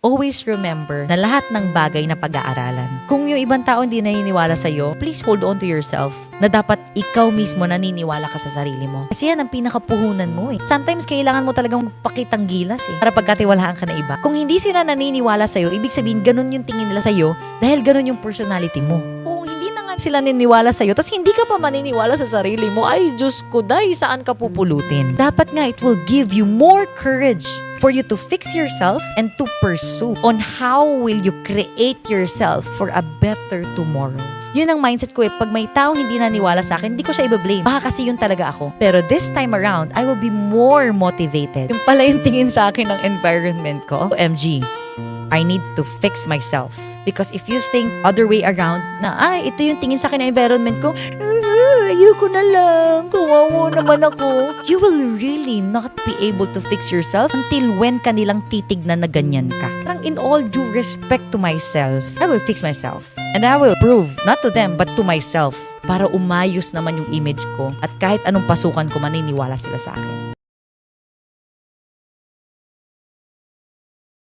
Always remember na lahat ng bagay na pag-aaralan. Kung yung ibang tao hindi naniniwala sa'yo, please hold on to yourself na dapat ikaw mismo naniniwala ka sa sarili mo. Kasi yan ang pinakapuhunan mo eh. Sometimes kailangan mo talagang pakitang gilas eh para pagkatiwalaan ka na iba. Kung hindi sila naniniwala sa'yo, ibig sabihin ganun yung tingin nila sa'yo dahil ganun yung personality mo. Kung hindi na nga sila naniniwala sa'yo, tas hindi ka pa maniniwala sa sarili mo, ay Diyos ko, day, saan ka pupulutin? Dapat nga, it will give you more courage for you to fix yourself and to pursue on how will you create yourself for a better tomorrow. Yun ang mindset ko eh. Pag may taong hindi naniwala sa akin, hindi ko siya i-blame. Baka kasi yun talaga ako. Pero this time around, I will be more motivated. Yung pala yung tingin sa akin ng environment ko. OMG, I need to fix myself. Because if you think other way around, na ito yung tingin sa akin ng environment ko, ayoko na lang, kawawa naman ako. You will really not be able to fix yourself until when kanilang titignan na ganyan ka. Parang in all due respect to myself, I will fix myself. And I will prove, not to them, but to myself, para umayos naman yung image ko at kahit anong pasukan ko, maniniwala sila sa akin.